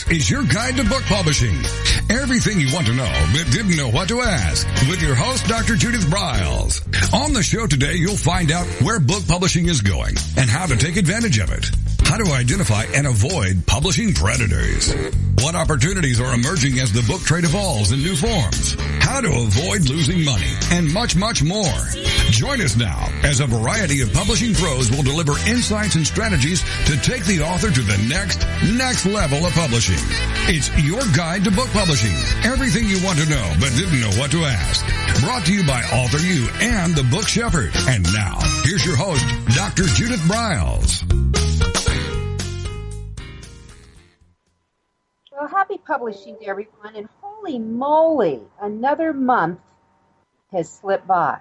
This is your guide to book publishing. Everything you want to know but didn't know what to ask with your host, Dr. Judith Briles. On the show today, you'll find out where book publishing is going and how to take advantage of it. How to identify and avoid publishing predators. What opportunities are emerging as the book trade evolves in new forms. How to avoid losing money and much, much more. Join us now as a variety of publishing pros will deliver insights and strategies to take the author to the next level of publishing. It's your guide to book publishing. Everything you want to know but didn't know what to ask. Brought to you by AuthorU and the Book Shepherd. And now, here's your host, Dr. Judith Briles. Well, happy publishing to everyone, and holy moly, another month has slipped by.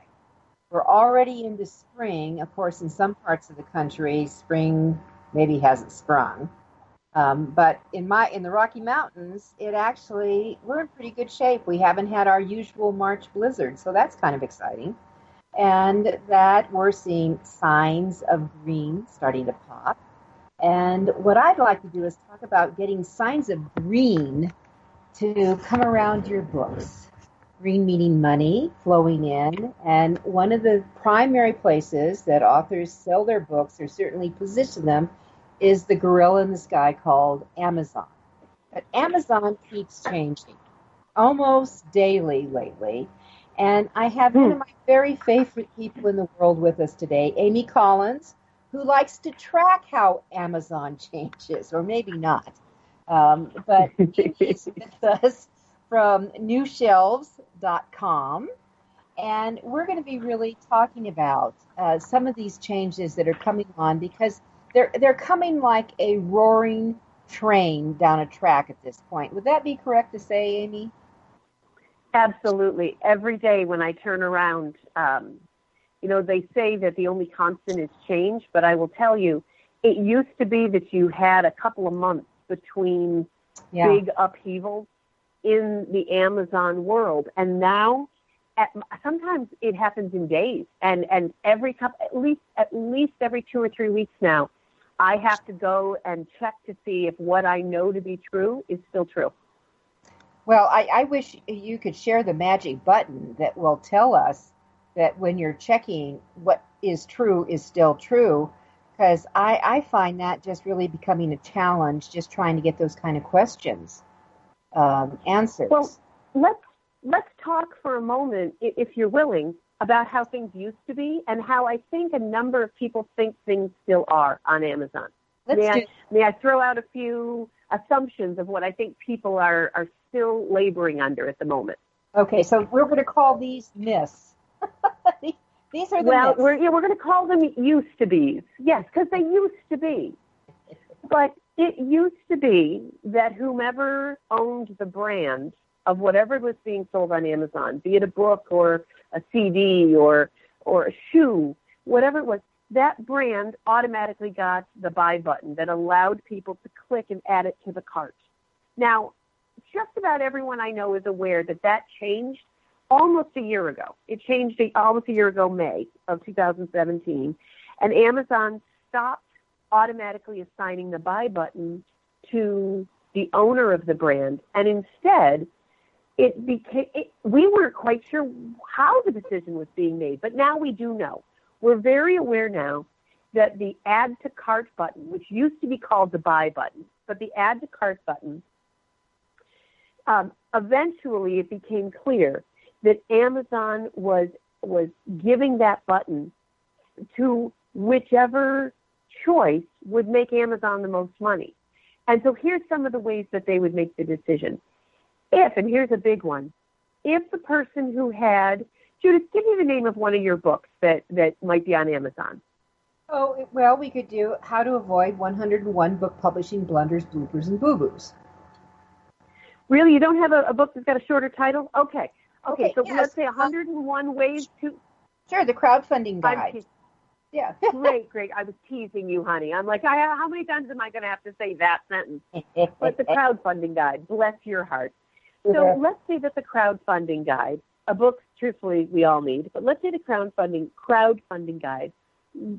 We're already into spring. Of course, in some parts of the country, spring maybe hasn't sprung. But in the Rocky Mountains, we're in pretty good shape. We haven't had our usual March blizzard, so that's kind of exciting. And that we're seeing signs of green starting to pop. And what I'd like to do is talk about getting signs of green to come around your books. Green meaning money flowing in. And one of the primary places that authors sell their books, or certainly position them, is the gorilla in the sky called Amazon. But Amazon keeps changing almost daily lately. And I have one of my very favorite people in the world with us today, Amy Collins, who likes to track how Amazon changes, or maybe not. But she's with us from newshelves.com. And we're going to be really talking about some of these changes that are coming on, because they're coming like a roaring train down a track at this point. Would that be correct to say, Amy? Absolutely. Every day when I turn around, they say that the only constant is change, but I will tell you, it used to be that you had a couple of months between big upheavals in the Amazon world. And now, sometimes it happens in days. And at least every 2 or 3 weeks now, I have to go and check to see if what I know to be true is still true. Well, I wish you could share the magic button that will tell us that when you're checking what is true is still true, because I find that just really becoming a challenge, just trying to get those kind of questions answered. Well, let's talk for a moment, if you're willing, about how things used to be and how I think a number of people think things still are on Amazon. May I throw out a few assumptions of what I think people are still laboring under at the moment? Okay, so we're going to call these myths. These are the myths. We're going to call them used to be's. Yes, because they used to be. But it used to be that whomever owned the brand of whatever was being sold on Amazon, be it a book or a CD or a shoe, whatever it was, that brand automatically got the buy button that allowed people to click and add it to the cart. Now, just about everyone I know is aware that changed almost a year ago. It changed almost a year ago, May of 2017, and Amazon stopped automatically assigning the buy button to the owner of the brand, and instead, we weren't quite sure how the decision was being made, but now we do know. We're very aware now that the add to cart button, which used to be called the buy button, but the add to cart button, eventually it became clear that Amazon was giving that button to whichever choice would make Amazon the most money. And so here's some of the ways that they would make the decision. And here's a big one, if the person who had, Judith, give me the name of one of your books that might be on Amazon. Oh, well, we could do How to Avoid 101 Book Publishing Blunders, Bloopers, and Boo-Boos. Really? You don't have a book that's got a shorter title? Okay, so yes. Let's say 101 ways to... Sure, the crowdfunding guide. Yeah. Great. I was teasing you, honey. I'm like, how many times am I going to have to say that sentence? But the crowdfunding guide, bless your heart. So let's say that the crowdfunding guide, a book, truthfully, we all need, but let's say the crowdfunding guide,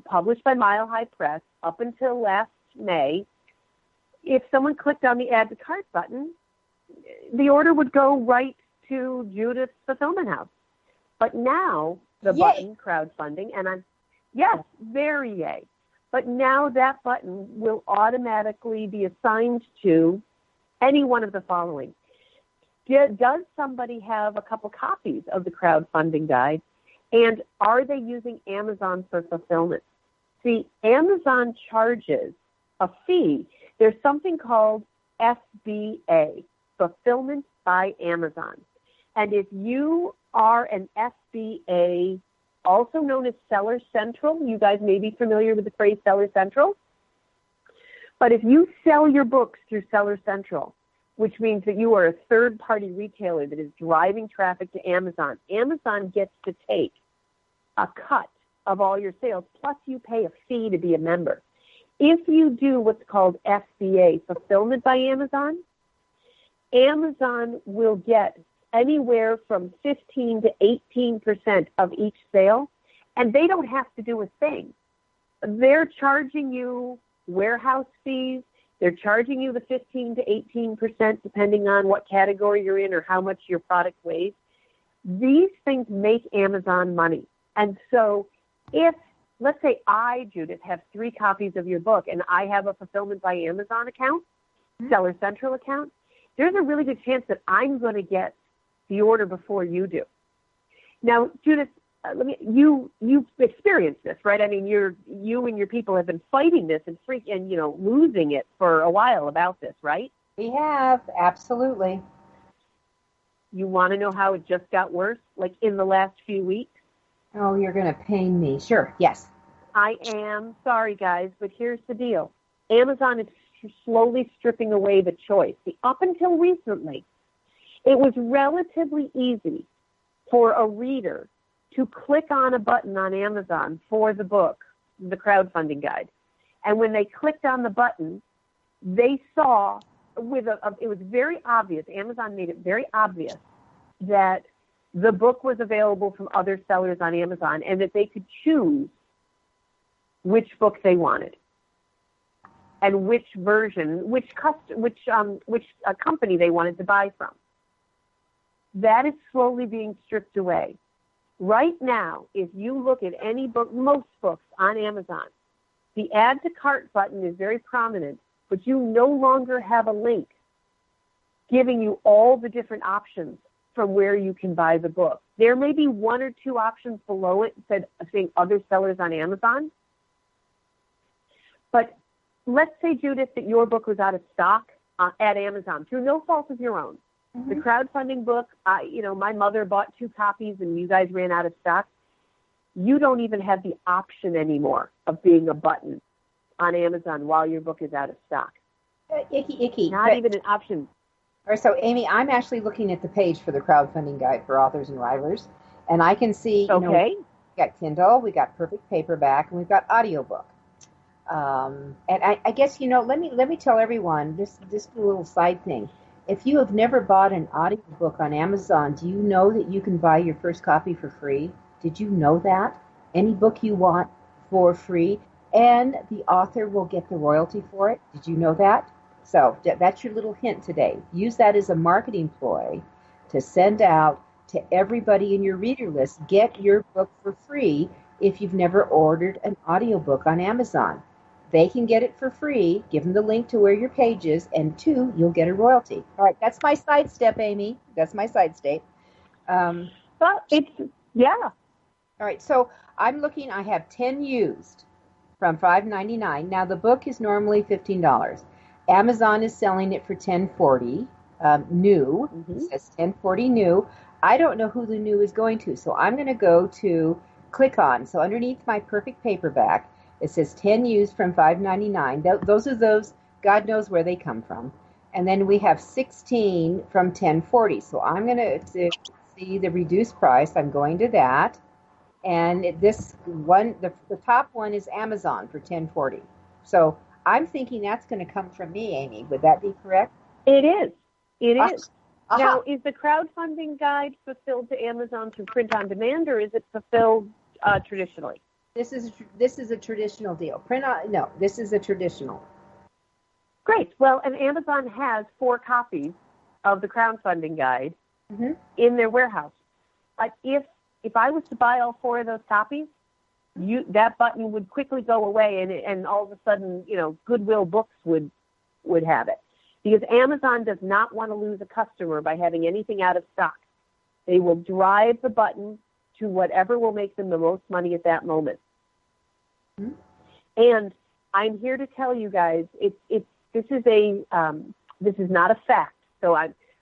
published by Mile High Press up until last May, if someone clicked on the add to cart button, the order would go right to Judith's fulfillment house. But now the Yay. button, crowdfunding, and yes, very yay. But now that button will automatically be assigned to any one of the following. Does somebody have a couple copies of the crowdfunding guide? And are they using Amazon for fulfillment? See, Amazon charges a fee. There's something called FBA, Fulfillment by Amazon. And if you are an FBA, also known as Seller Central, you guys may be familiar with the phrase Seller Central. But if you sell your books through Seller Central, which means that you are a third-party retailer that is driving traffic to Amazon, Amazon gets to take a cut of all your sales, plus you pay a fee to be a member. If you do what's called FBA, Fulfillment by Amazon, Amazon will get anywhere from 15 to 18% of each sale, and they don't have to do a thing. They're charging you warehouse fees. They're charging you the 15 to 18% depending on what category you're in or how much your product weighs. These things make Amazon money. And so if, let's say I, Judith, have 3 copies of your book and I have a Fulfillment by Amazon account, Seller Central account, there's a really good chance that I'm going to get the order before you do. Now, Judith, you've experienced this, right? I mean, you and your people have been fighting this and losing it for a while about this, right? We have, absolutely. You want to know how it just got worse, like in the last few weeks? Oh, you're going to pain me. Sure, yes. I am. Sorry, guys, but here's the deal. Amazon is slowly stripping away the choice. See, up until recently, it was relatively easy for a reader to click on a button on Amazon for the book, the crowdfunding guide. And when they clicked on the button, they saw it was very obvious, Amazon made it very obvious that the book was available from other sellers on Amazon and that they could choose which book they wanted and which version, which company they wanted to buy from. That is slowly being stripped away. Right now, if you look at any book, most books on Amazon, the add to cart button is very prominent, but you no longer have a link giving you all the different options from where you can buy the book. There may be 1 or 2 options below it saying other sellers on Amazon. But let's say, Judith, that your book was out of stock at Amazon through no fault of your own. The crowdfunding book, my mother bought 2 copies and you guys ran out of stock. You don't even have the option anymore of being a button on Amazon while your book is out of stock. Icky. Not even an option. All right, so Amy, I'm actually looking at the page for the crowdfunding guide for authors and writers, and I can see, we got Kindle, we got Perfect Paperback, and we've got audiobook. And I guess, let me tell everyone, just a little side thing. If you have never bought an audiobook on Amazon, do you know that you can buy your first copy for free? Did you know that? Any book you want for free, and the author will get the royalty for it. Did you know that? So that's your little hint today. Use that as a marketing ploy to send out to everybody in your reader list, get your book for free if you've never ordered an audiobook on Amazon. They can get it for free. Give them the link to where your page is, and 2, you'll get a royalty. All right, that's my sidestep, Amy. That's my sidestep. But yeah. All right, so I'm looking. I have 10 used from $5.99. Now, the book is normally $15. Amazon is selling it for $10.40 new. It says $10.40 new. I don't know who the new is going to, so I'm going to go to click on. So underneath my Perfect Paperback, it says 10 used from $5.99. Those are those, God knows where they come from. And then we have 16 from $10.40. So I'm going to see the reduced price. I'm going to that. And this one, the top one is Amazon for $10.40. So I'm thinking that's going to come from me, Amy. Would that be correct? It is. It is. Uh-huh. Now, is the crowdfunding guide fulfilled to Amazon through print on demand, or is it fulfilled traditionally? This is a traditional deal. This is a traditional. Great. Well, and Amazon has 4 copies of the crowdfunding guide in their warehouse. But if I was to buy all 4 of those copies, that button would quickly go away, and all of a sudden, Goodwill Books would have it. Because Amazon does not want to lose a customer by having anything out of stock. They will drive the button to whatever will make them the most money at that moment. Mm-hmm. And I'm here to tell you guys, this is not a fact. So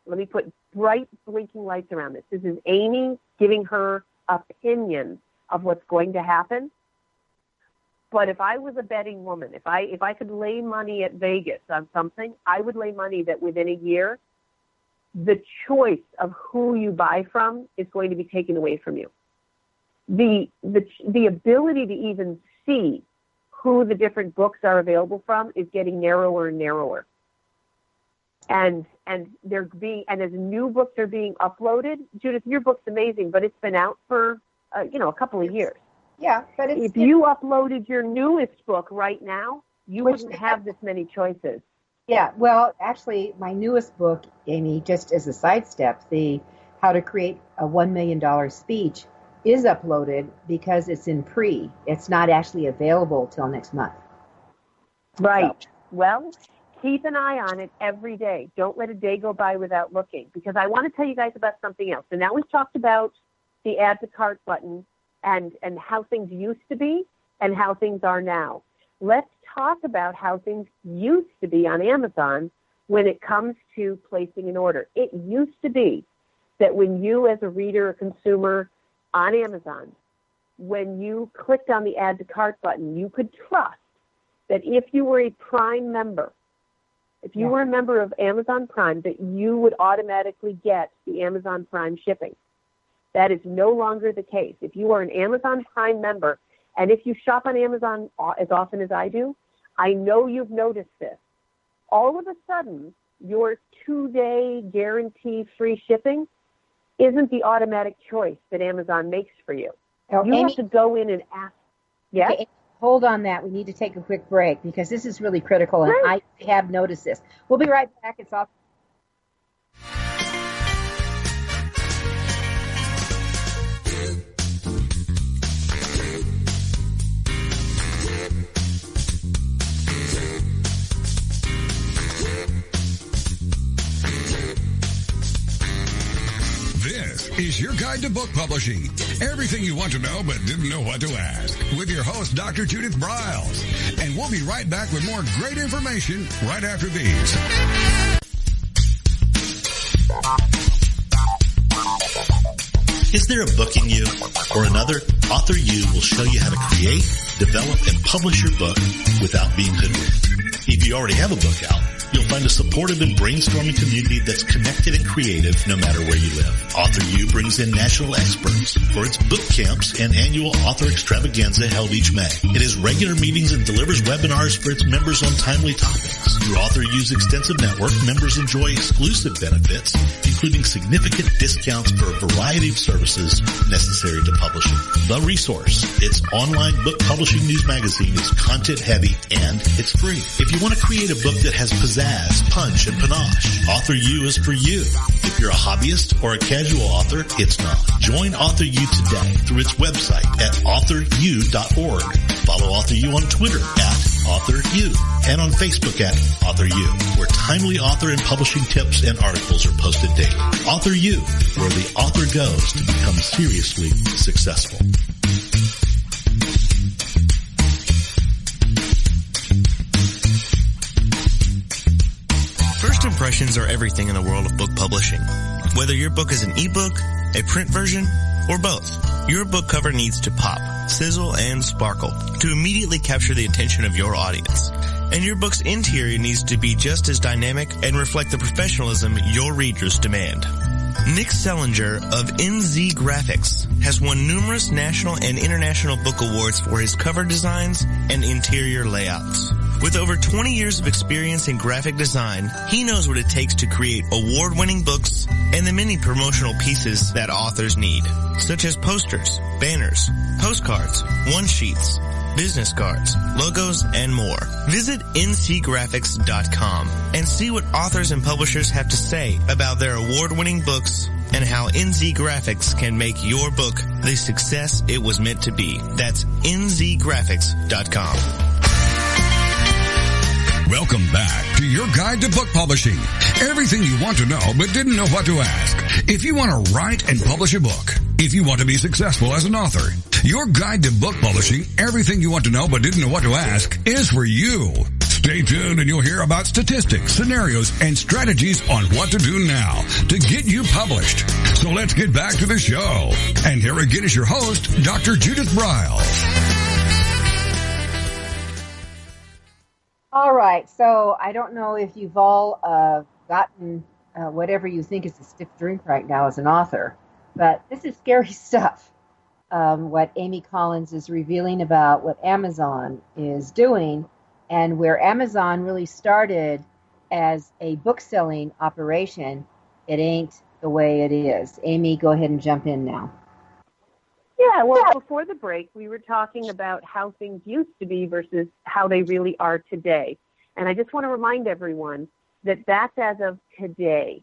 let me put bright blinking lights around this. This is Amy giving her opinion of what's going to happen. But if I was a betting woman, if I could lay money at Vegas on something, I would lay money that within a year, the choice of who you buy from is going to be taken away from you. The ability to even see who the different books are available from is getting narrower and narrower. And as new books are being uploaded, Judith, your book's amazing, but it's been out for a couple of years. Yeah, but if you uploaded your newest book right now, you wouldn't have this many choices. Yeah, well, actually, my newest book, Amy, just as a sidestep, the How to Create a $1 Million Speech, is uploaded because it's in pre. It's not actually available till next month. Right. So. Well, keep an eye on it every day. Don't let a day go by without looking, because I want to tell you guys about something else. So now we've talked about the add to cart button and how things used to be and how things are now. Let's talk about how things used to be on Amazon when it comes to placing an order. It used to be that when you, as a reader or consumer on Amazon, when you clicked on the add to cart button, you could trust that if you were a Prime member, if you were a member of Amazon Prime, that you would automatically get the Amazon Prime shipping. That is no longer the case. If you are an Amazon Prime member, and if you shop on Amazon as often as I do, I know you've noticed this. All of a sudden, your 2-day guarantee free shipping isn't the automatic choice that Amazon makes for you. You Amy, have to go in and ask. Yeah? Okay, hold on that. We need to take a quick break because this is really critical, and I have noticed this. We'll be right back. It's off. This is your guide to book publishing. Everything you want to know but didn't know what to ask. With your host, Dr. Judith Briles. And we'll be right back with more great information right after these. Is there a book in you or another? AuthorU will show you how to create, develop, and publish your book without being hoodwinked. If you already have a book out, you'll find a supportive and brainstorming community that's connected and creative no matter where you live. AuthorU brings in national experts for its book camps and annual author extravaganza held each May. It has regular meetings and delivers webinars for its members on timely topics. Through AuthorU's extensive network, members enjoy exclusive benefits, including significant discounts for a variety of services necessary to publishing. The Resource, its online book publishing news magazine, is content heavy and it's free. If you want to create a book that has pizzazz, punch, and panache, AuthorU is for you. If you're a hobbyist or a casual author, it's not. Join AuthorU today through its website at AuthorU.org. Follow AuthorU on Twitter at AuthorU and on Facebook at AuthorU, where timely author and publishing tips and articles are posted daily. AuthorU, where the author goes to become seriously successful. First impressions are everything in the world of book publishing. Whether your book is an ebook, a print version, or both, your book cover needs to pop, sizzle, and sparkle to immediately capture the attention of your audience. And your book's interior needs to be just as dynamic and reflect the professionalism your readers demand. Nick Sellinger of NZ Graphics has won numerous national and international book awards for his cover designs and interior layouts. With over 20 years of experience in graphic design, he knows what it takes to create award-winning books and the many promotional pieces that authors need, such as posters, banners, postcards, one-sheets, business cards, logos, and more. Visit ncgraphics.com and see what authors and publishers have to say about their award-winning books and how NZ Graphics can make your book the success it was meant to be. That's nzgraphics.com. Welcome back to your guide to book publishing. Everything you want to know but didn't know what to ask. If you want to write and publish a book, if you want to be successful as an author, your guide to book publishing, everything you want to know but didn't know what to ask, is for you. Stay tuned and you'll hear about statistics, scenarios, and strategies on what to do now to get you published. So let's get back to the show. And here again is your host, Dr. Judith Briles. All right, so I don't know if you've all gotten whatever you think is a stiff drink right now as an author, but this is scary stuff, what Amy Collins is revealing about what Amazon is doing, and where Amazon really started as a book-selling operation. It ain't the way it is. Amy, go ahead and jump in now. Yeah, well, before the break, we were talking about how things used to be versus how they really are today. And I just want to remind everyone that that's as of today.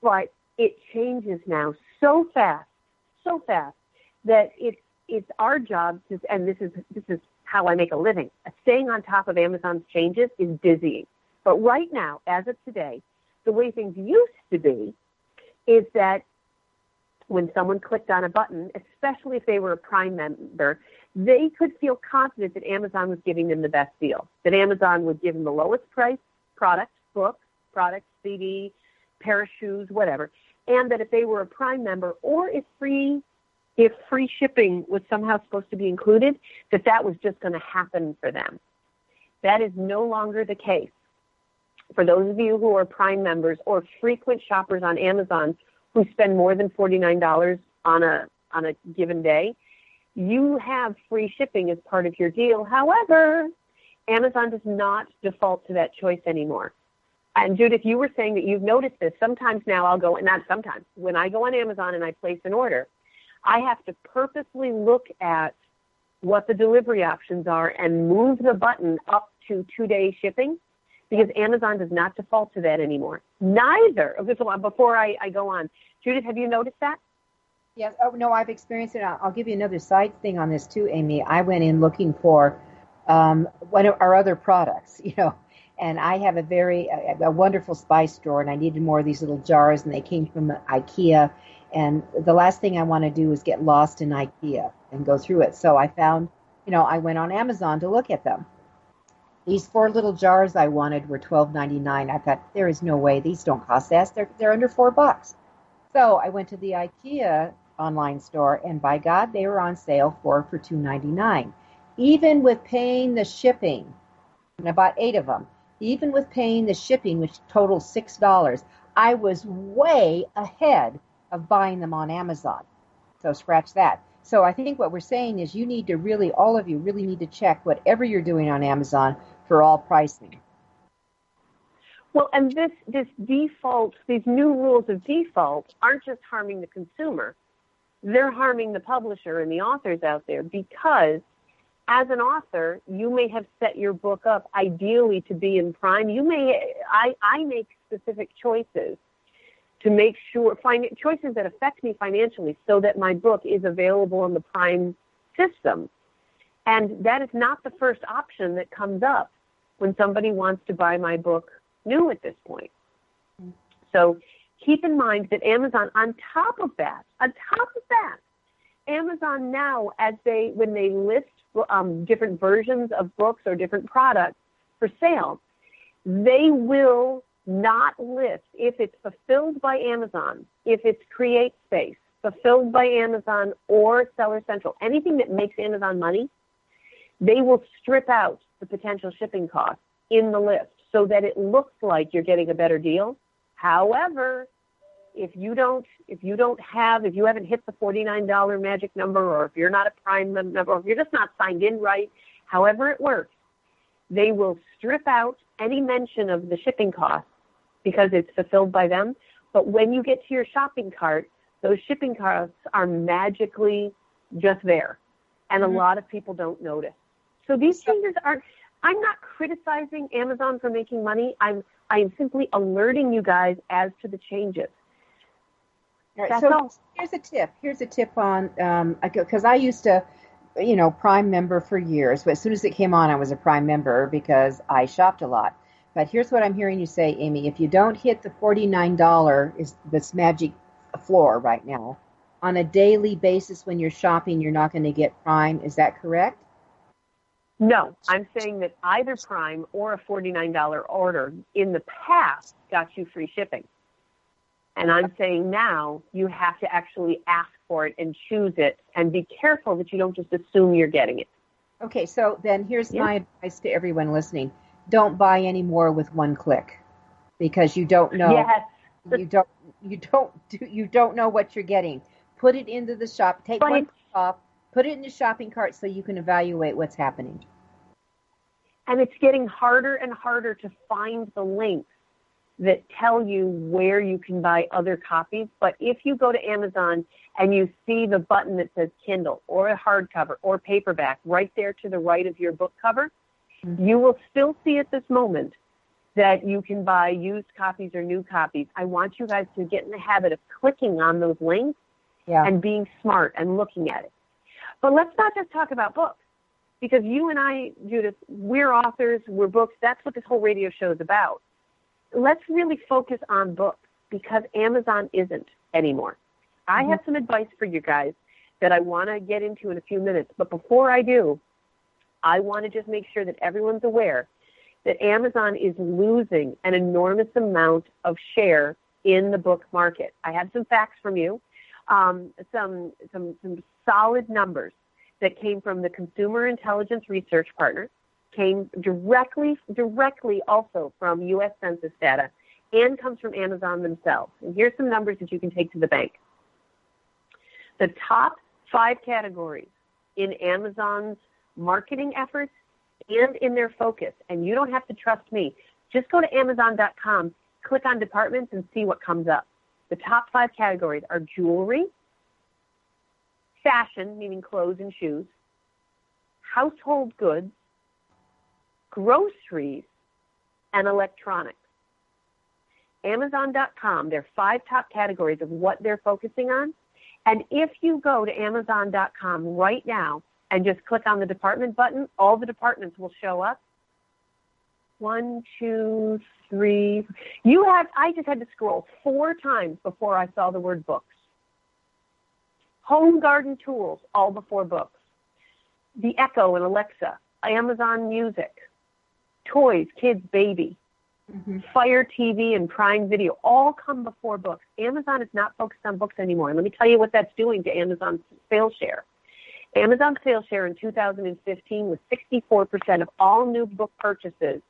But it changes now so fast, that it's our job to, and this is how I make a living. Staying on top of Amazon's changes is dizzying. But right now, as of today, the way things used to be is that when someone clicked on a button, especially if they were a Prime member, they could feel confident that Amazon was giving them the best deal, that Amazon would give them the lowest price product, book, product, CD, pair of shoes, whatever, and that if they were a Prime member or if free shipping was somehow supposed to be included, that was just going to happen for them. That is no longer the case. For those of you who are Prime members or frequent shoppers on Amazon who spend more than $49 on a given day, you have free shipping as part of your deal. However, Amazon does not default to that choice anymore. And Judith, you were saying that you've noticed this. Sometimes now I'll go, and not sometimes, when I go on Amazon and I place an order, I have to purposely look at what the delivery options are and move the button up to 2-day shipping, because Amazon does not default to that anymore. Neither. Before I go on, Judith, have you noticed that? Yes. Oh, no, I've experienced it. I'll give you another side thing on this too, Amy. I went in looking for one of our other products, and I have a wonderful spice drawer, and I needed more of these little jars, and they came from IKEA. And the last thing I want to do is get lost in IKEA and go through it. So I found, I went on Amazon to look at them. These 4 little jars I wanted were $12.99. I thought, there is no way these don't cost that. They're under $4. So I went to the IKEA online store, and by God, they were on sale for $2.99. Even with paying the shipping, and I bought 8 of them, even with paying the shipping, which totaled $6, I was way ahead of buying them on Amazon. So scratch that. So I think what we're saying is you need to all of you really need to check whatever you're doing on Amazon for all pricing. Well, and this default, these new rules of default aren't just harming the consumer. They're harming the publisher and the authors out there, because as an author, you may have set your book up ideally to be in Prime. I make specific choices to make sure, choices that affect me financially so that my book is available in the Prime system. And that is not the first option that comes up when somebody wants to buy my book new at this point. So keep in mind that Amazon, on top of that, Amazon now, when they list different versions of books or different products for sale, they will not list, if it's fulfilled by Amazon, if it's Create Space, fulfilled by Amazon, or Seller Central, anything that makes Amazon money, they will strip out the potential shipping costs in the list so that it looks like you're getting a better deal. However, if you haven't hit the $49 magic number, or if you're not a Prime member, or if you're just not signed in right, however it works, they will strip out any mention of the shipping costs because it's fulfilled by them. But when you get to your shopping cart, those shipping costs are magically just there. And a lot of people don't notice. So these changes aren't, I'm not criticizing Amazon for making money. I am simply alerting you guys as to the changes. All right, That's so all. Here's a tip on, because I used to, Prime member for years, but as soon as it came on, I was a Prime member because I shopped a lot. But here's what I'm hearing you say, Amy. If you don't hit the $49 is this magic floor right now, on a daily basis when you're shopping, you're not going to get Prime. Is that correct? No, I'm saying that either Prime or a $49 order in the past got you free shipping. And I'm saying now you have to actually ask for it and choose it and be careful that you don't just assume you're getting it. Okay, so then here's my advice to everyone listening. Don't buy any more with one click because you don't know. Yes. You don't know what you're getting. Put it into the shop. Take one off. Put it in the shopping cart so you can evaluate what's happening. And it's getting harder and harder to find the links that tell you where you can buy other copies. But if you go to Amazon and you see the button that says Kindle or a hardcover or paperback right there to the right of your book cover, you will still see at this moment that you can buy used copies or new copies. I want you guys to get in the habit of clicking on those links and being smart and looking at it. But let's not just talk about books, because you and I, Judith, we're authors, we're books. That's what this whole radio show is about. Let's really focus on books because Amazon isn't anymore. I have some advice for you guys that I want to get into in a few minutes. But before I do, I want to just make sure that everyone's aware that Amazon is losing an enormous amount of share in the book market. I have some facts from you, some solid numbers that came from the Consumer Intelligence Research Partner, came directly also from U.S. Census data, and comes from Amazon themselves. And here's some numbers that you can take to the bank. The top 5 categories in Amazon's marketing efforts and in their focus, and you don't have to trust me, just go to Amazon.com, click on departments, and see what comes up. The top 5 categories are jewelry, fashion, meaning clothes and shoes, household goods, groceries, and electronics. Amazon.com, there are 5 top categories of what they're focusing on. And if you go to Amazon.com right now and just click on the department button, all the departments will show up. 1, 2, 3. I just had to scroll 4 times before I saw the word books. Home garden tools, all before books. The Echo and Alexa, Amazon Music, toys, kids, baby, Fire TV and Prime Video, all come before books. Amazon is not focused on books anymore. And let me tell you what that's doing to Amazon's sales share. Amazon's sales share in 2015 was 64% of all new book purchases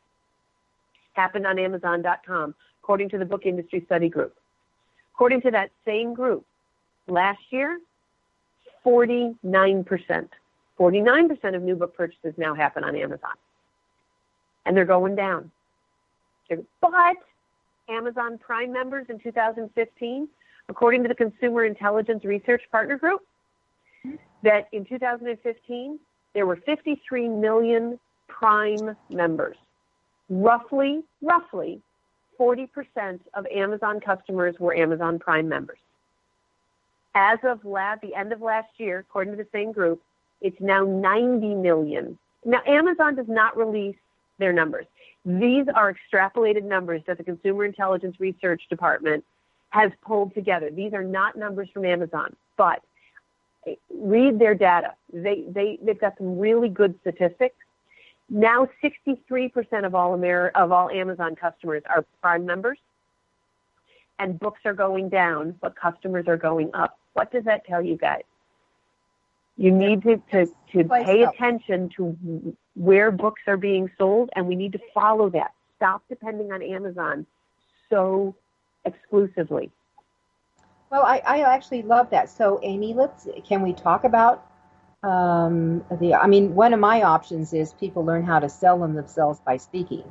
happened on Amazon.com, according to the Book Industry Study Group. According to that same group, last year, 49%. 49% of new book purchases now happen on Amazon. And they're going down. But Amazon Prime members in 2015, according to the Consumer Intelligence Research Partner Group, that in 2015, there were 53 million Prime members. Roughly 40% of Amazon customers were Amazon Prime members. As of the end of last year, according to the same group, it's now 90 million. Now, Amazon does not release their numbers. These are extrapolated numbers that the Consumer Intelligence Research Department has pulled together. These are not numbers from Amazon, but read their data. They've got some really good statistics. Now 63% of all Amazon customers are Prime members, and books are going down, but customers are going up. What does that tell you guys? You need to pay attention to where books are being sold, and we need to follow that. Stop depending on Amazon so exclusively. Well, I actually love that. So, Amy, can we talk about one of my options is people learn how to sell themselves by speaking.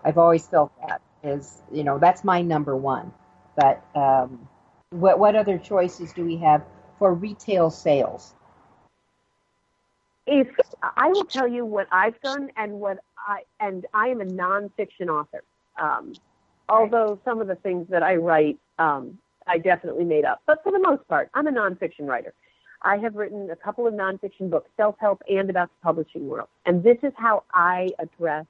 I've always felt that is, that's my number one. But what other choices do we have for retail sales? If I will tell you what I've done and I am a nonfiction author. Although some of the things that I write, I definitely made up. But for the most part, I'm a nonfiction writer. I have written a couple of nonfiction books, self-help and about the publishing world. And this is how I address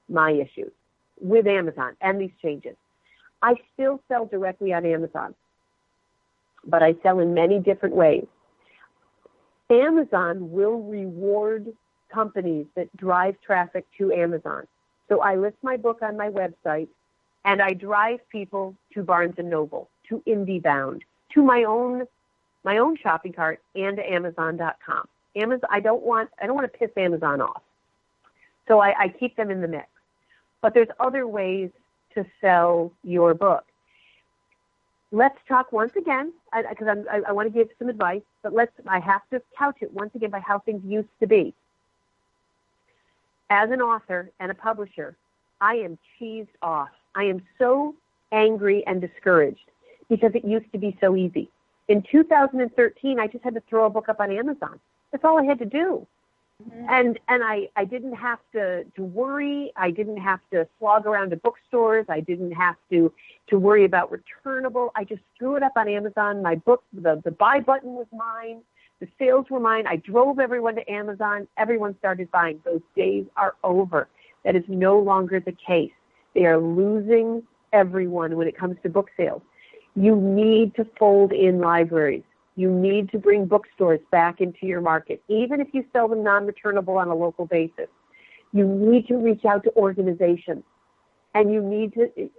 my issues with Amazon and these changes. I still sell directly on Amazon, but I sell in many different ways. Amazon will reward companies that drive traffic to Amazon. So I list my book on my website, and I drive people to Barnes & Noble, to IndieBound, to my own shopping cart, and to Amazon.com. I don't want to piss Amazon off. So I keep them in the mix. But there's other ways to sell your book. Let's talk once again, because I want to give some advice, but I have to couch it once again by how things used to be. As an author and a publisher, I am cheesed off. I am so angry and discouraged because it used to be so easy. In 2013, I just had to throw a book up on Amazon. That's all I had to do. Mm-hmm. And I didn't have to worry. I didn't have to slog around to bookstores. I didn't have to worry about returnable. I just threw it up on Amazon. My book, the buy button was mine. The sales were mine. I drove everyone to Amazon. Everyone started buying. Those days are over. That is no longer the case. They are losing everyone when it comes to book sales. You need to fold in libraries. You need to bring bookstores back into your market, even if you sell them non-returnable on a local basis. You need to reach out to organizations. And you need to,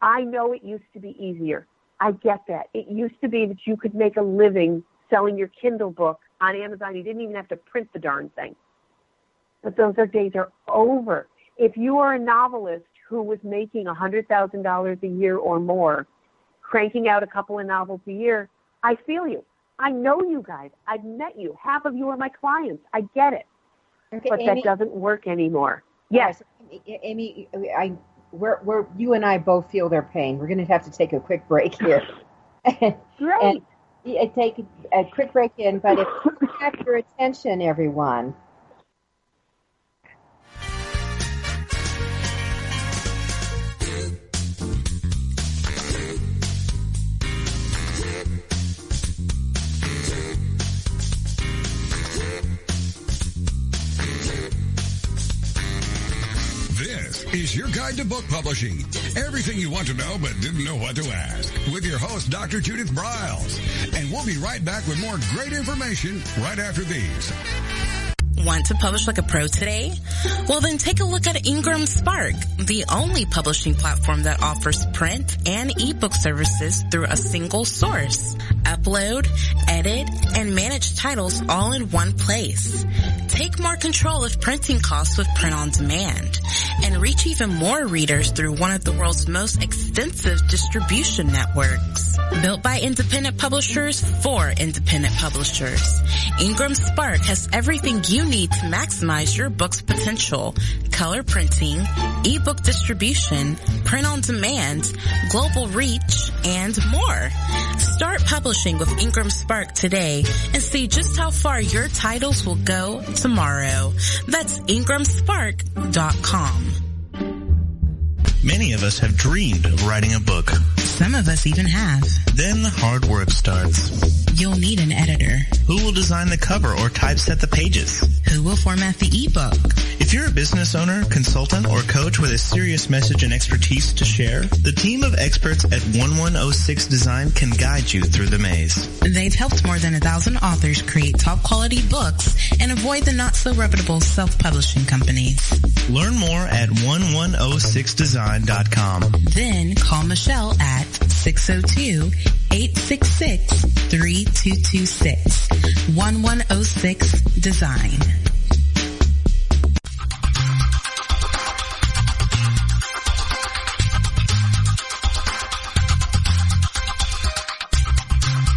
I know it used to be easier. I get that. It used to be that you could make a living selling your Kindle book on Amazon. You didn't even have to print the darn thing. But those days are over. If you are a novelist who was making $100,000 a year or more, cranking out a couple of novels a year, I feel you. I know you guys. I've met you. Half of you are my clients. I get it. Okay, but Amy, that doesn't work anymore. Yes. Amy, you and I both feel their pain. We're going to have to take a quick break here. Great. And take a quick break in, but if you have your attention, everyone. Is your guide to book publishing. Everything you want to know but didn't know what to ask. With your host, Dr. Judith Briles. And we'll be right back with more great information right after these. Want to publish like a pro today? Well, then take a look at Ingram Spark, the only publishing platform that offers print and ebook services through a single source. Upload, edit, and manage titles all in one place. Take more control of printing costs with print on demand and reach even more readers through one of the world's most extensive distribution networks. Built by independent publishers for independent publishers, Ingram Spark has everything you need to maximize your book's potential: color printing, ebook distribution, print on demand, global reach, and more. Start publishing with Ingram Spark today and see just how far your titles will go tomorrow. That's ingramspark.com. Many of us have dreamed of writing a book. Some of us even have. Then the hard work starts. You'll need an editor. Who will design the cover or typeset the pages? Who will format the ebook? If you're a business owner, consultant, or coach with a serious message and expertise to share, the team of experts at 1106 Design can guide you through the maze. They've helped more than 1,000 authors create top-quality books and avoid the not-so-reputable self-publishing companies. Learn more at 1106design.com. Then call Michelle at 602-866-3226. 1106 Design.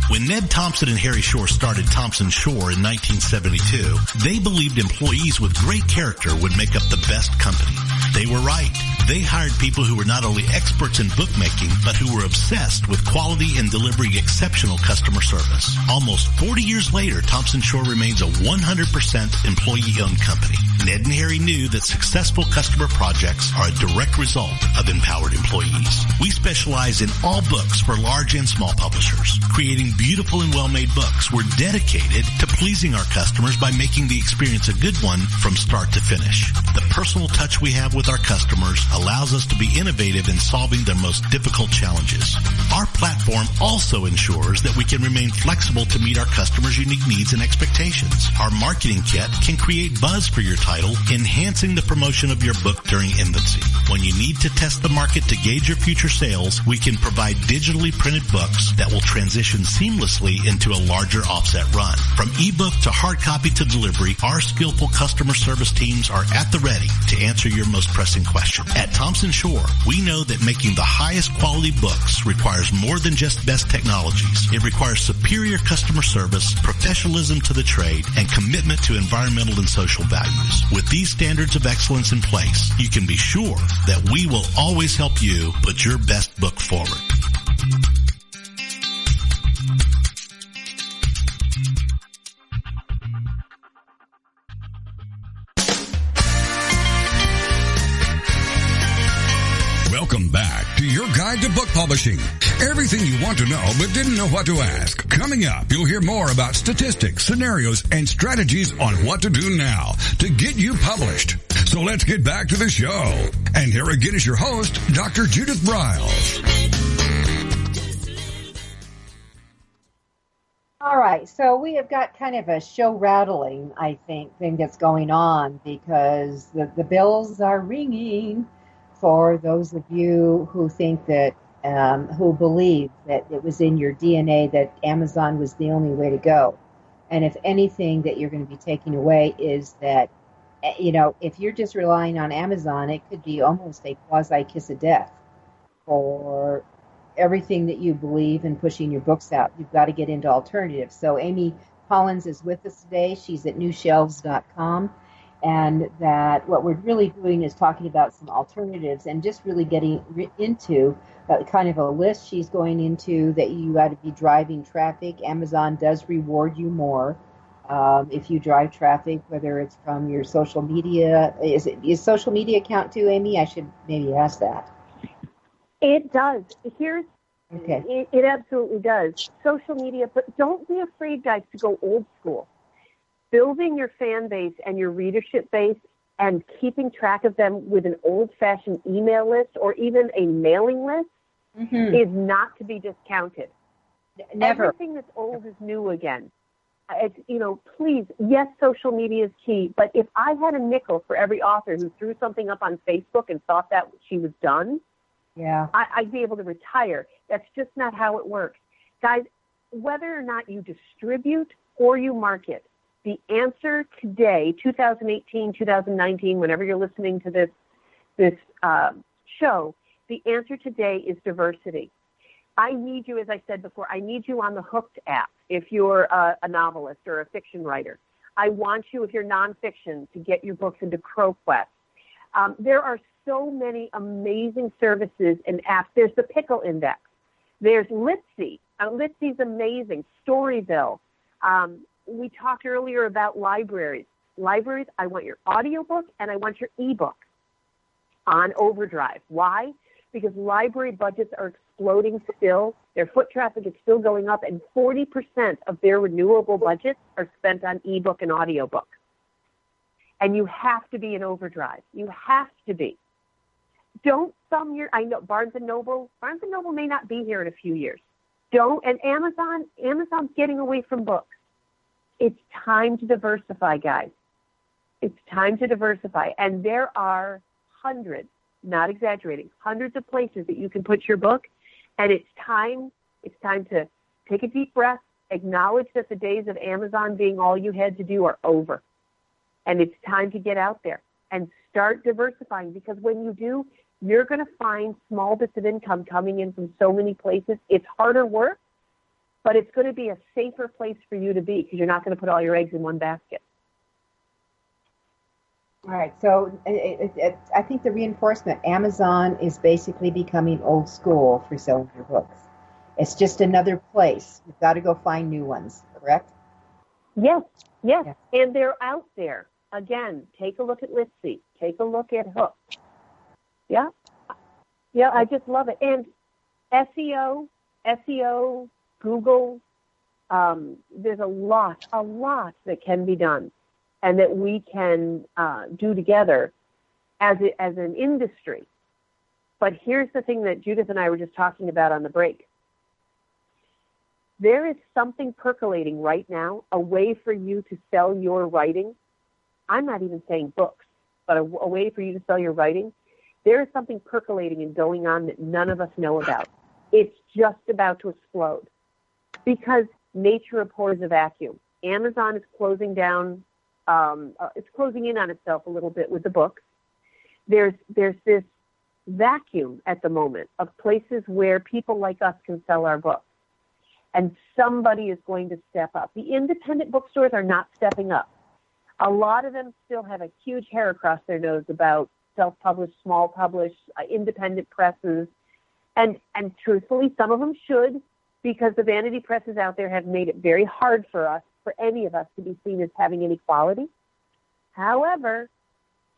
When Ned Thompson and Harry Shore started Thompson Shore in 1972, they believed employees with great character would make up the best company. They were right. They hired people who were not only experts in bookmaking, but who were obsessed with quality and delivering exceptional customer service. Almost 40 years later, Thompson Shore remains a 100% employee-owned company. Ned and Harry knew that successful customer projects are a direct result of empowered employees. We specialize in all books for large and small publishers. Creating beautiful and well-made books, we're dedicated to pleasing our customers by making the experience a good one from start to finish. The personal touch we have with our customers allows us to be innovative in solving their most difficult challenges. Our platform also ensures that we can remain flexible to meet our customers' unique needs and expectations. Our marketing kit can create buzz for your title, enhancing the promotion of your book during infancy. When you need to test the market to gauge your future sales, we can provide digitally printed books that will transition seamlessly into a larger offset run. From ebook to hard copy to delivery, our skillful customer service teams are at the ready to answer your most pressing question. At Thompson Shore, we know that making the highest quality books requires more than just best technologies. It requires superior customer service, professionalism to the trade, and commitment to environmental and social values. With these standards of excellence in place, you can be sure that we will always help you put your best book forward. Welcome back to your guide to book publishing. Everything you want to know but didn't know what to ask. Coming up, you'll hear more about statistics, scenarios, and strategies on what to do now to get you published. So let's get back to the show. And here again is your host, Dr. Judith Briles. All right, so we have got kind of a show rattling, I think, thing that's going on because the bells are ringing for those of you who think that, who believe that it was in your DNA that Amazon was the only way to go. And if anything that you're going to be taking away is that, you know, if you're just relying on Amazon, it could be almost a quasi-kiss of death for everything that you believe in pushing your books out. You've got to get into alternatives. So Amy Collins is with us today. She's at newshelves.com. And that what we're really doing is talking about some alternatives and just really getting into kind of a list she's going into that you got to be driving traffic. Amazon does reward you more if you drive traffic, whether it's from your social media. Is social media count too, Amy? I should maybe ask that. It does. Okay. It absolutely does. Social media, but don't be afraid, guys, to go old school. Building your fan base and your readership base and keeping track of them with an old-fashioned email list or even a mailing list is not to be discounted. Never. Everything that's old is new again. It's, you know, please, yes, social media is key, but if I had a nickel for every author who threw something up on Facebook and thought that she was done, I'd be able to retire. That's just not how it works. Guys, whether or not you distribute or you market, the answer today, 2018, 2019, whenever you're listening to this show, the answer today is diversity. I need you, as I said before, I need you on the Hooked app if you're a novelist or a fiction writer. I want you, if you're nonfiction, to get your books into ProQuest. There are so many amazing services and apps. There's the Pickle Index. There's Litsy. Litsy's amazing. Storyville. We talked earlier about libraries. Libraries, I want your audiobook and I want your ebook on overdrive. Why? Because library budgets are exploding still. Their foot traffic is still going up, and 40% of their renewable budgets are spent on ebook and audiobook. And you have to be in overdrive. You have to be. Don't thumb your, I know Barnes & Noble may not be here in a few years. And Amazon's getting away from books. It's time to diversify, guys. It's time to diversify. And there are hundreds, not exaggerating, hundreds of places that you can put your book. And it's time to take a deep breath, acknowledge that the days of Amazon being all you had to do are over. And it's time to get out there and start diversifying, because when you do, you're going to find small bits of income coming in from so many places. It's harder work, but it's going to be a safer place for you to be because you're not going to put all your eggs in one basket. All right. So I think the reinforcement, Amazon is basically becoming old school for selling your books. It's just another place. You've got to go find new ones, correct? Yes, yes. Yeah. And they're out there. Again, take a look at Litsy. Take a look at Hook. Yeah. Yeah, I just love it. And SEO, Google, there's a lot that can be done and that we can do together as an industry. But here's the thing that Judith and I were just talking about on the break. There is something percolating right now, a way for you to sell your writing. I'm not even saying books, but a way for you to sell your writing. There is something percolating and going on that none of us know about. It's just about to explode because nature abhors a vacuum. Amazon is closing down. It's closing in on itself a little bit with the books. There's this vacuum at the moment of places where people like us can sell our books. And somebody is going to step up. The independent bookstores are not stepping up. A lot of them still have a huge hair across their nose about self-published, small-published, independent presses. And truthfully, some of them should, because the vanity presses out there have made it very hard for us, for any of us, to be seen as having any quality. However,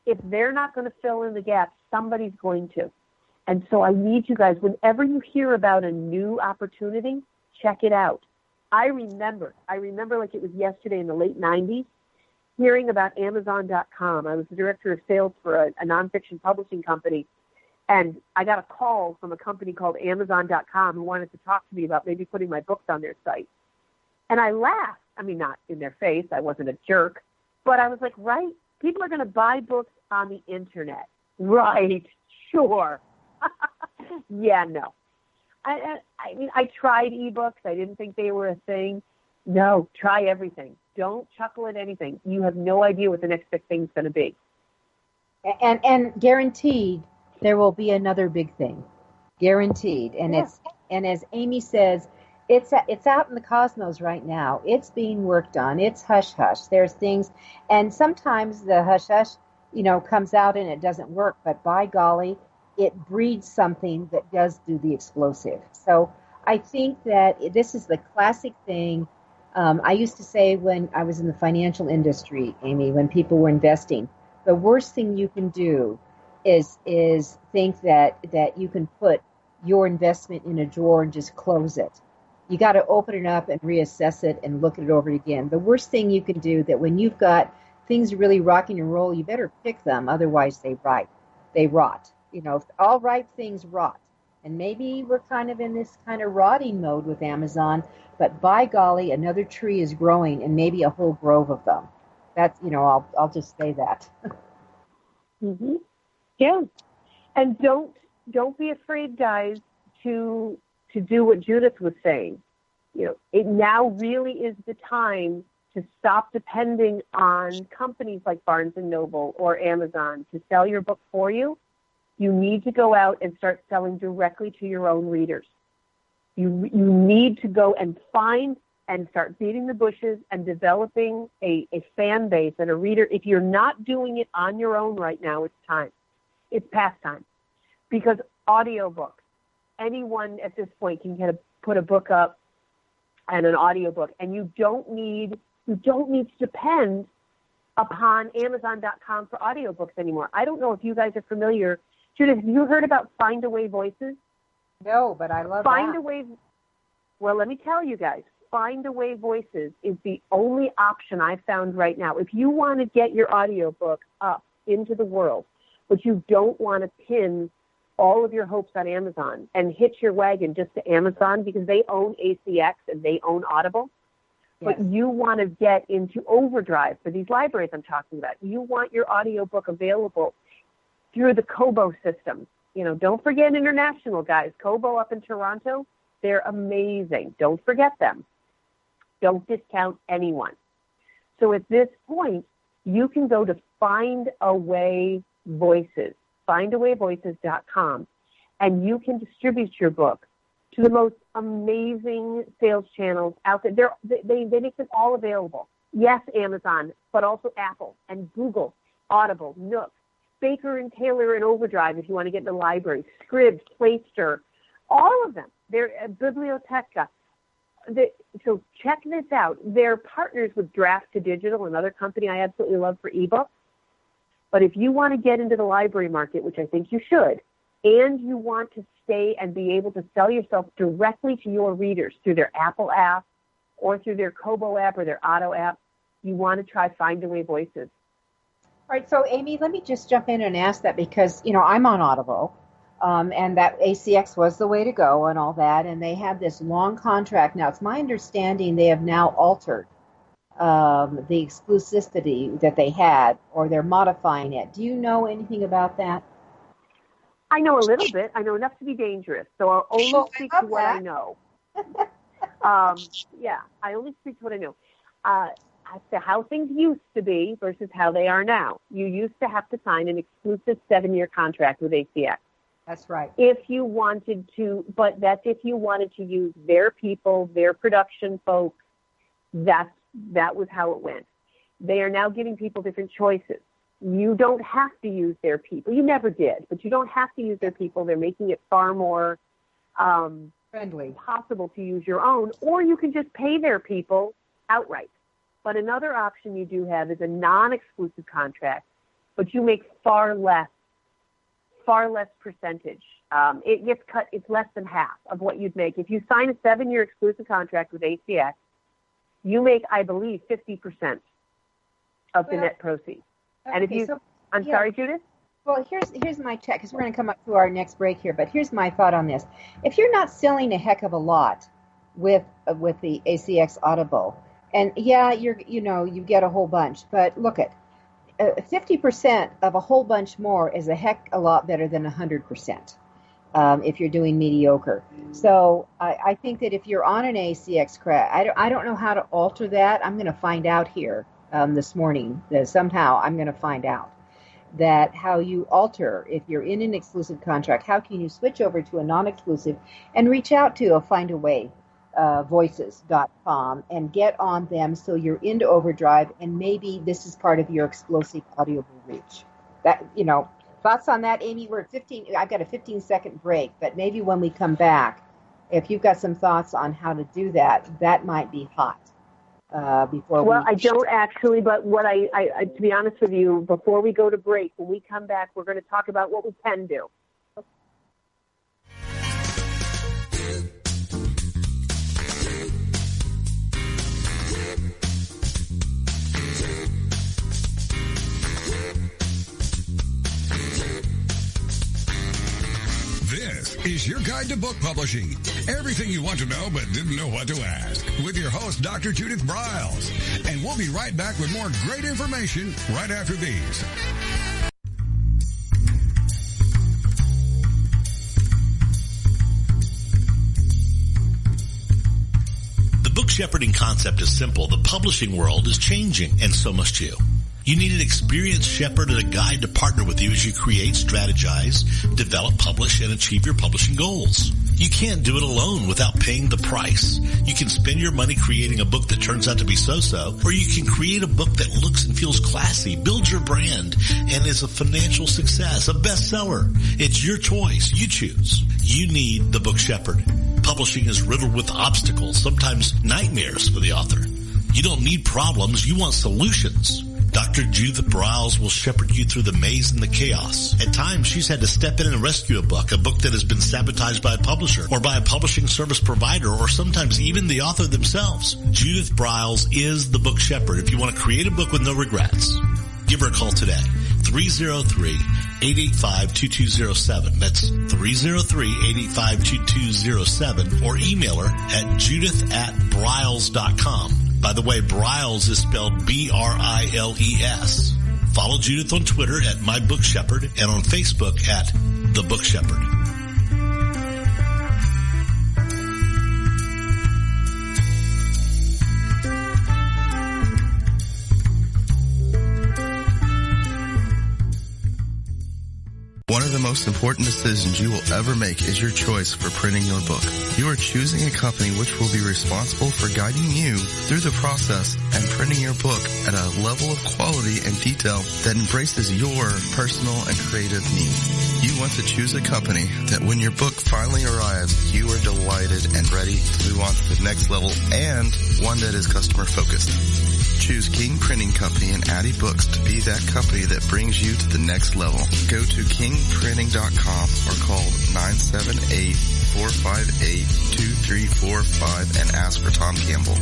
if they're not going to fill in the gaps, somebody's going to. And so I need you guys, whenever you hear about a new opportunity, check it out. I remember like it was yesterday in the late 90s, hearing about Amazon.com. I was the director of sales for a nonfiction publishing company, and I got a call from a company called Amazon.com who wanted to talk to me about maybe putting my books on their site. And I laughed. I mean, not in their face. I wasn't a jerk. But I was like, right, people are going to buy books on the internet. Right, sure. Yeah, no. I mean, I tried ebooks. I didn't think they were a thing. No, try everything. Don't chuckle at anything. You have no idea what the next big thing's going to be. And guaranteed, there will be another big thing. Guaranteed. And and as Amy says, it's out in the cosmos right now. It's being worked on. It's hush hush. There's things, and sometimes the hush hush, comes out and it doesn't work. But by golly, it breeds something that does do the explosive. So I think that this is the classic thing. I used to say when I was in the financial industry, Amy, when people were investing, the worst thing you can do is think that you can put your investment in a drawer and just close it. You got to open it up and reassess it and look at it over again. The worst thing you can do, that when you've got things really rocking and roll, you better pick them, otherwise they rot. All right things rot. And maybe we're kind of in this kind of rotting mode with Amazon, but by golly, another tree is growing, and maybe a whole grove of them. That's, I'll just say that. Mm-hmm. Yeah. And don't be afraid, guys, to do what Judith was saying. It now really is the time to stop depending on companies like Barnes & Noble or Amazon to sell your book for you. You need to go out and start selling directly to your own readers. You need to go and find and start beating the bushes and developing a fan base and a reader. If you're not doing it on your own right now, it's time. It's past time. Because audiobooks, anyone at this point can put a book up and an audiobook, and you don't need to depend upon Amazon.com for audiobooks anymore. I don't know if you guys are familiar. Judith, have you heard about Find Away Voices? No, but I love Find that. Away. Well, let me tell you guys, Find Away Voices is the only option I've found right now. If you want to get your audiobook up into the world, but you don't want to pin all of your hopes on Amazon and hitch your wagon just to Amazon because they own ACX and they own Audible, yes. But you want to get into overdrive for these libraries I'm talking about. You want your audiobook available through the Kobo system. Don't forget international, guys. Kobo up in Toronto, they're amazing. Don't forget them. Don't discount anyone. So at this point, you can go to Find Away Voices, findawayvoices.com, and you can distribute your book to the most amazing sales channels out there. They make them all available. Yes, Amazon, but also Apple and Google Audible, Nook, Baker and Taylor and Overdrive if you want to get in the library, Scribd, Playster, all of them. They're Biblioteca. So check this out. They're partners with Draft to Digital, another company I absolutely love for ebooks. But if you want to get into the library market, which I think you should, and you want to stay and be able to sell yourself directly to your readers through their Apple app or through their Kobo app or their Otto app, you want to try Findaway Voices. All right, so Amy, let me just jump in and ask that because, I'm on Audible, and that ACX was the way to go and all that, and they had this long contract. Now, it's my understanding they have now altered the exclusivity that they had, or they're modifying it. Do you know anything about that? I know a little bit. I know enough to be dangerous, so I'll only speak to what I know. I only speak to what I know. As to how things used to be versus how they are now. You used to have to sign an exclusive 7-year contract with ACX. That's right. If you wanted to, but that's if you wanted to use their people, their production folks, that was how it went. They are now giving people different choices. You don't have to use their people. You never did, but you don't have to use their people. They're making it far more friendly, possible to use your own, or you can just pay their people outright. But another option you do have is a non-exclusive contract, but you make far less percentage. It gets cut. It's less than half of what you'd make. If you sign a 7-year exclusive contract with ACX, you make, I believe, 50% of the net proceeds. And if you, sorry, Judith? Well, here's my check, because we're going to come up to our next break here, but here's my thought on this. If you're not selling a heck of a lot with the ACX Audible, and you get a whole bunch, but look at 50% of a whole bunch more is a heck a lot better than 100% if you're doing mediocre. So I think that if you're on an ACX credit, I don't know how to alter that. I'm going to find out here this morning. Somehow I'm going to find out that how you alter, if you're in an exclusive contract, how can you switch over to a non-exclusive and reach out to a Findaway voices.com and get on them so you're into Overdrive, and maybe this is part of your explosive audible reach. That, thoughts on that, Amy? We're at 15. I've got a 15-second break, but maybe when we come back, if you've got some thoughts on how to do that, that might be hot. I don't actually, but what I to be honest with you, before we go to break, when we come back, we're going to talk about what we can do. This is your guide to book publishing. Everything you want to know but didn't know what to ask. With your host, Dr. Judith Briles. And we'll be right back with more great information right after these. The book shepherding concept is simple. The publishing world is changing, and so must you. You need an experienced shepherd and a guide to partner with you as you create, strategize, develop, publish, and achieve your publishing goals. You can't do it alone without paying the price. You can spend your money creating a book that turns out to be so-so, or you can create a book that looks and feels classy, builds your brand, and is a financial success, a bestseller. It's your choice. You choose. You need the book shepherd. Publishing is riddled with obstacles, sometimes nightmares for the author. You don't need problems. You want solutions. Dr. Judith Briles will shepherd you through the maze and the chaos. At times, she's had to step in and rescue a book that has been sabotaged by a publisher or by a publishing service provider, or sometimes even the author themselves. Judith Briles is the book shepherd if you want to create a book with no regrets. Give her a call today. 303-885-2207. That's 303-885-2207, or email her at judith@briles.com. By the way, Briles is spelled B-R-I-L-E-S. Follow Judith on Twitter at My Book Shepherd and on Facebook at The Book Shepherd. One of the most important decisions you will ever make is your choice for printing your book. You are choosing a company which will be responsible for guiding you through the process and printing your book at a level of quality and detail that embraces your personal and creative needs. You want to choose a company that when your book finally arrives, you are delighted and ready to move on to the next level, and one that is customer focused. Choose King Printing Company and Addy Books to be that company that brings you to the next level. Go to kingprinting.com or call 978-458-2345 and ask for Tom Campbell.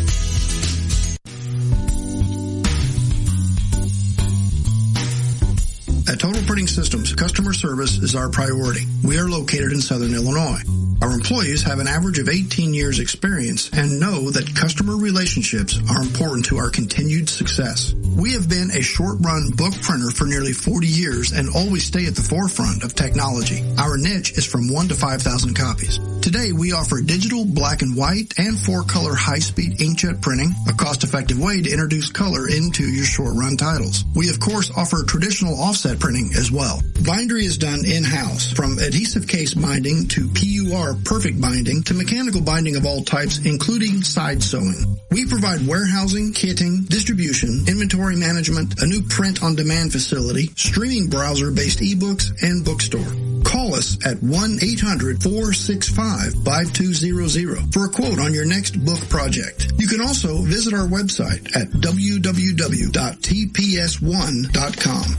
At Total Printing Systems, customer service is our priority. We are located in Southern Illinois. Our employees have an average of 18 years experience and know that customer relationships are important to our continued success. We have been a short-run book printer for nearly 40 years and always stay at the forefront of technology. Our niche is from 1 to 5,000 copies. Today, we offer digital, black and white, and 4-color high-speed inkjet printing, a cost-effective way to introduce color into your short-run titles. We, of course, offer traditional offset printing as well. Bindery is done in-house, from adhesive case binding to PUR perfect binding to mechanical binding of all types, including side sewing. We provide warehousing, kitting, distribution, inventory management, a new print-on-demand facility, streaming browser-based ebooks, and bookstore. Call us at 1-800-465-5200 for a quote on your next book project. You can also visit our website at www.tps1.com.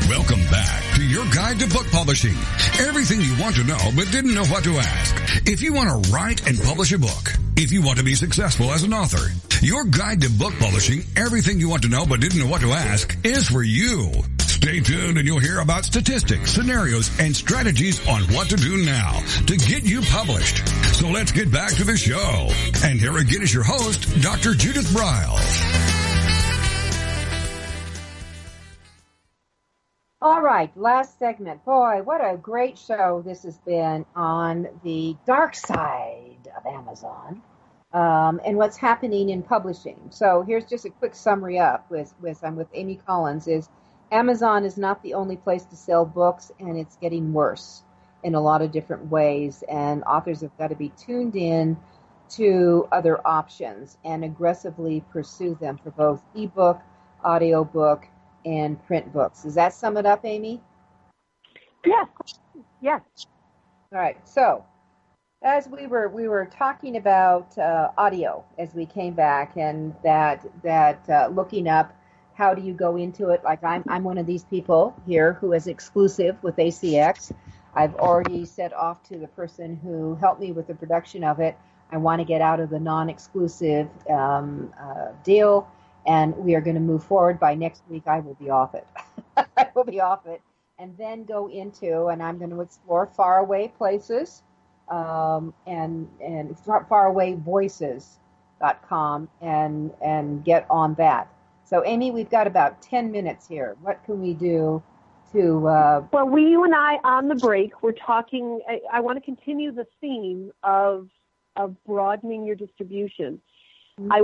Welcome back to your guide to book publishing. Everything you want to know but didn't know what to ask. If you want to write and publish a book, if you want to be successful as an author, your guide to book publishing, everything you want to know but didn't know what to ask, is for you. Stay tuned and you'll hear about statistics, scenarios, and strategies on what to do now to get you published. So let's get back to the show. And here again is your host, Dr. Judith Briles. All right, last segment. Boy, what a great show this has been on the dark side of Amazon and what's happening in publishing. So here's just a quick summary up with Amy Collins is Amazon is not the only place to sell books, and it's getting worse in a lot of different ways, and authors have got to be tuned in to other options and aggressively pursue them for both ebook, audiobook, and print books. Does that sum it up, Amy? Yes. Yes. All right. So, as we were talking about audio as we came back, and that looking up how do you go into it. Like I'm one of these people here who is exclusive with ACX. I've already said off to the person who helped me with the production of it. I want to get out of the non-exclusive deal. And we are going to move forward. By next week, I will be off it. I will be off it. And then go into, and I'm going to explore faraway places and farawayvoices.com and get on that. So, Amy, we've got about 10 minutes here. What can we do to... Well, you and I, on the break, we're talking... I want to continue the theme of broadening your distribution. I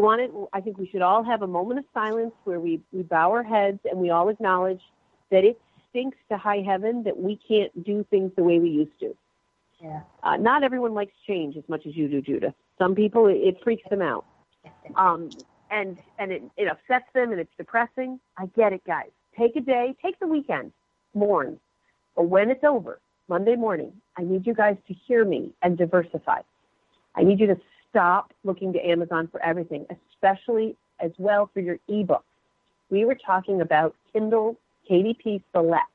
think we should all have a moment of silence where we bow our heads and we all acknowledge that it stinks to high heaven that we can't do things the way we used to. Yeah. Not everyone likes change as much as you do, Judith. Some people, it freaks them out. And it upsets them and it's depressing. I get it, guys. Take a day, take the weekend, mourn. But when it's over, Monday morning, I need you guys to hear me and diversify. I need you to stop looking to Amazon for everything, especially as well for your ebook. We were talking about Kindle KDP Select.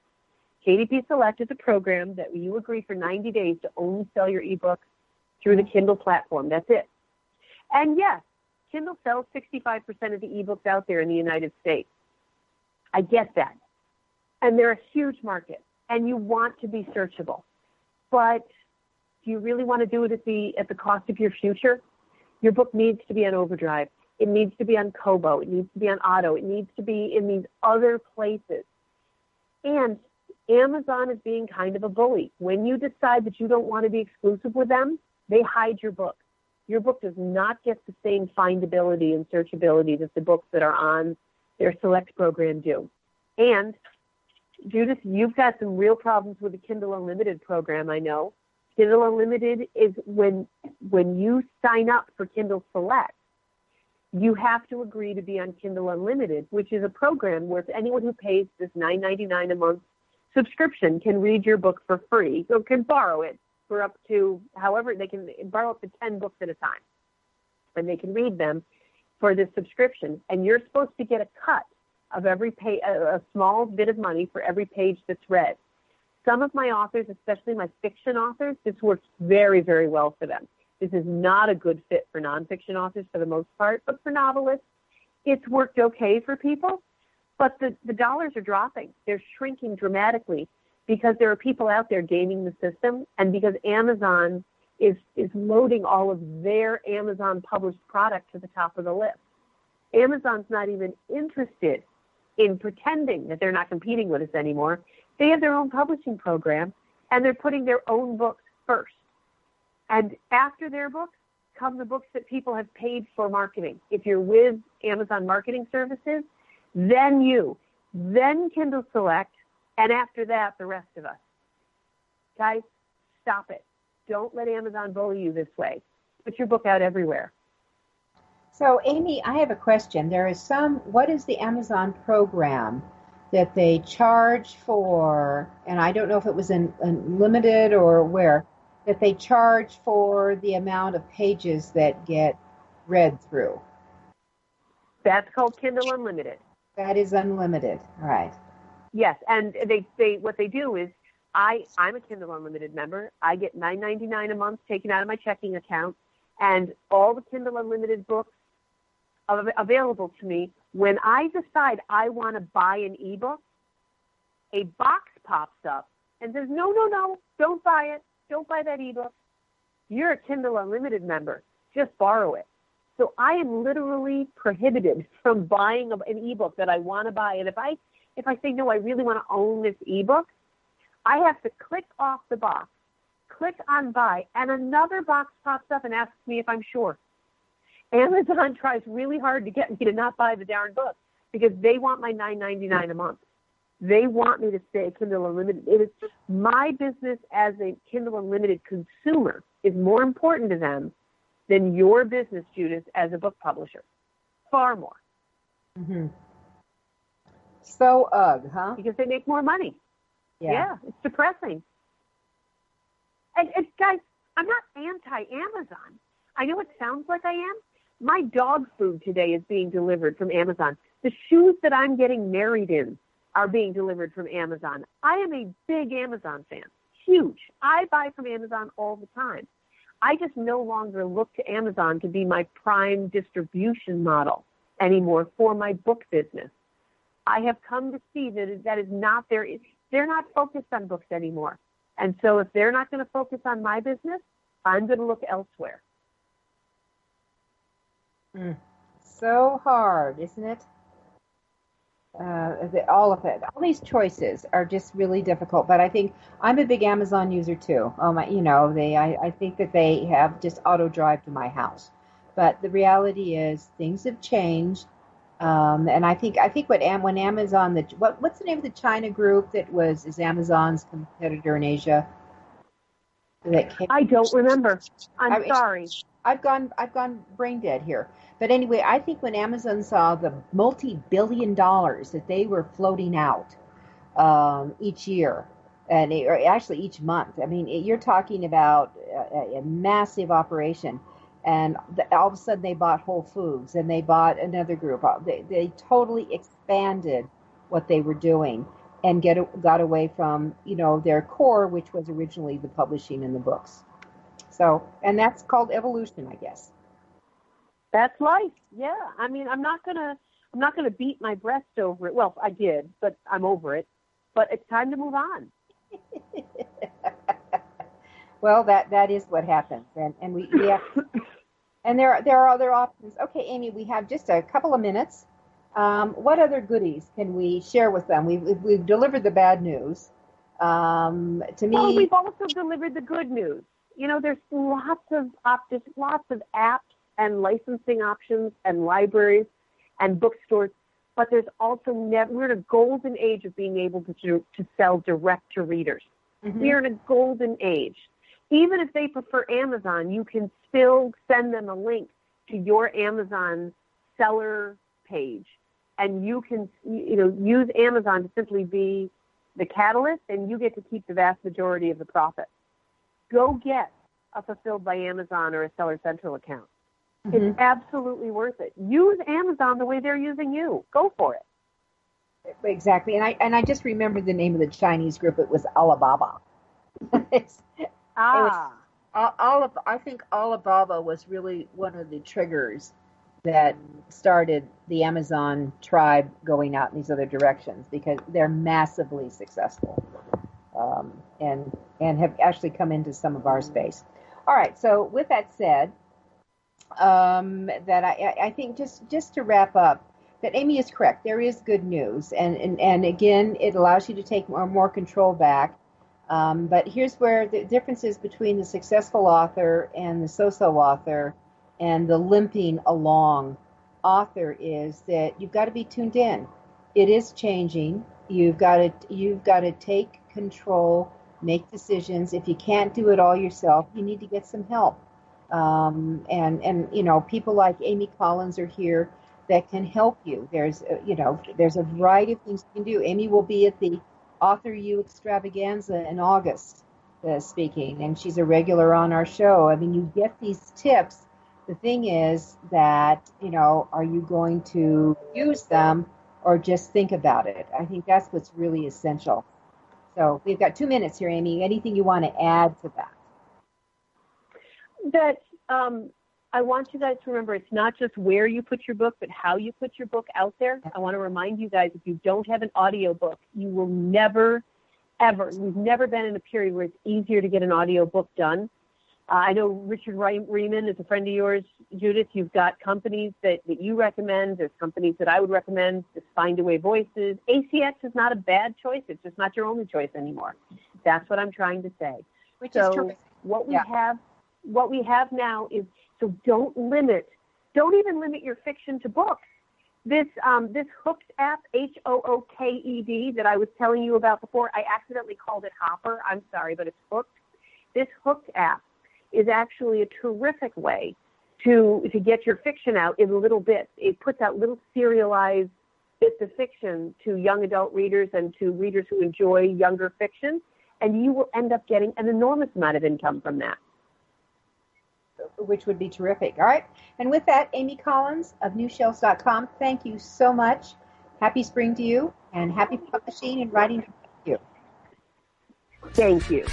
KDP Select is a program that you agree for 90 days to only sell your ebook through the Kindle platform. That's it. And yes, Kindle sells 65% of the ebooks out there in the United States. I get that. And they're a huge market, and you want to be searchable. But do you really want to do it at the cost of your future? Your book needs to be on Overdrive. It needs to be on Kobo. It needs to be on Auto. It needs to be in these other places. And Amazon is being kind of a bully. When you decide that you don't want to be exclusive with them, they hide your book. Your book does not get the same findability and searchability that the books that are on their Select program do. And, Judith, you've got some real problems with the Kindle Unlimited program, I know. Kindle Unlimited is when you sign up for Kindle Select, you have to agree to be on Kindle Unlimited, which is a program where anyone who pays this $9.99 a month subscription can read your book for free, so can borrow it for up to, however, they can borrow up to 10 books at a time. And they can read them for this subscription. And you're supposed to get a cut of every page, a small bit of money for every page that's read. Some of my authors, especially my fiction authors, this works very, very well for them. This is not a good fit for nonfiction authors for the most part, but for novelists, it's worked okay for people. But the dollars are dropping. They're shrinking dramatically because there are people out there gaming the system, and because Amazon is loading all of their Amazon published product to the top of the list. Amazon's not even interested in pretending that they're not competing with us anymore. They have their own publishing program, and they're putting their own books first. And after their books come the books that people have paid for marketing. If you're with Amazon Marketing Services, then Kindle Select, and after that, the rest of us. Guys, stop it. Don't let Amazon bully you this way. Put your book out everywhere. So, Amy, I have a question. What is the Amazon program that they charge for, and I don't know if it was in limited or where, that they charge for the amount of pages that get read through? That's called Kindle Unlimited. That is unlimited, right? Yes, and they what they do is, I'm a Kindle Unlimited member. I get $9.99 a month taken out of my checking account, and all the Kindle Unlimited books are available to me. When I decide I want to buy an ebook, a box pops up and says, no, don't buy it. Don't buy that ebook. You're a Kindle Unlimited member. Just borrow it. So I am literally prohibited from buying an ebook that I want to buy. And if I say, no, I really want to own this ebook, I have to click off the box, click on buy, and another box pops up and asks me if I'm sure. Amazon tries really hard to get me to not buy the darn book because they want my $9.99 a month. They want me to stay Kindle Unlimited. It is my business as a Kindle Unlimited consumer is more important to them than your business, Judith, as a book publisher. Far more. Mm-hmm. So, huh? Because they make more money. Yeah, it's depressing. And guys, I'm not anti-Amazon. I know it sounds like I am. My dog food today is being delivered from Amazon. The shoes that I'm getting married in are being delivered from Amazon. I am a big Amazon fan. Huge. I buy from Amazon all the time. I just no longer look to Amazon to be my prime distribution model anymore for my book business. I have come to see that is not their... They're not focused on books anymore. And so if they're not going to focus on my business, I'm going to look elsewhere. So hard, isn't it? All of it. All these choices are just really difficult. But I think I'm a big Amazon user too. I think that they have just auto drive to my house. But the reality is things have changed. And I think when Amazon, what's the name of the China group that is Amazon's competitor in Asia? I don't remember. I'm sorry. I've gone brain dead here. But anyway, I think when Amazon saw the multi-billion dollars that they were floating out each year, or actually each month. I mean, you're talking about a massive operation. And all of a sudden they bought Whole Foods and they bought another group. They totally expanded what they were doing and got away from, their core, which was originally the publishing and the books. So, and that's called evolution, I guess. That's life. Yeah. I mean, I'm not gonna beat my breast over it. Well, I did, but I'm over it. But it's time to move on. Well, that is what happens, and we have, and there are other options. Okay, Amy, we have just a couple of minutes. What other goodies can we share with them? We've delivered the bad news. To me, we've also delivered the good news. There's lots of apps and licensing options and libraries and bookstores, but there's also we're in a golden age of being able to sell direct to readers. Mm-hmm. We are in a golden age. Even if they prefer Amazon, you can still send them a link to your Amazon seller page, and you can, use Amazon to simply be the catalyst, and you get to keep the vast majority of the profit. Go get a Fulfilled by Amazon or a Seller Central account. Mm-hmm. It's absolutely worth it. Use Amazon the way they're using you. Go for it. Exactly. And I just remembered the name of the Chinese group. It was Alibaba. I think Alibaba was really one of the triggers that started the Amazon tribe going out in these other directions, because they're massively successful, and have actually come into some of our space. All right. So with that said, that I think just to wrap up, that Amy is correct. There is good news, and again, it allows you to take more control back. But here's where the difference is between the successful author and the so-so author, and the limping along author is that you've got to be tuned in. It is changing. You've got to take control, make decisions. If you can't do it all yourself, you need to get some help. And people like Amy Collins are here that can help you. There's a variety of things you can do. Amy will be at the AuthorU extravaganza in August speaking, and she's a regular on our show. I mean, you get these tips. The thing is that, are you going to use them or just think about it? I think that's what's really essential. So we've got 2 minutes here, Amy. Anything you want to add to that? I want you guys to remember, it's not just where you put your book, but how you put your book out there. I want to remind you guys, if you don't have an audio book, you will never, ever, we've never been in a period where it's easier to get an audio book done. I know Richard Riemann is a friend of yours, Judith. You've got companies that you recommend. There's companies that I would recommend, just Find Away Voices. ACX is not a bad choice. It's just not your only choice anymore. That's what I'm trying to say. Which is terrific. What we have now is, so don't even limit your fiction to books. This Hooked app, Hooked, that I was telling you about before, I accidentally called it Hopper. I'm sorry, but it's Hooked. This Hooked app is actually a terrific way to get your fiction out in little bits. It puts out little serialized bits of fiction to young adult readers and to readers who enjoy younger fiction, and you will end up getting an enormous amount of income from that. Which would be terrific. All right. And with that, Amy Collins of newshelves.com, thank you so much. Happy spring to you, and happy publishing and writing to you. Thank you.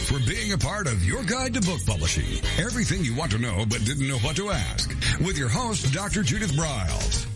For being a part of your guide to book publishing. Everything you want to know but didn't know what to ask. With your host, Dr. Judith Briles.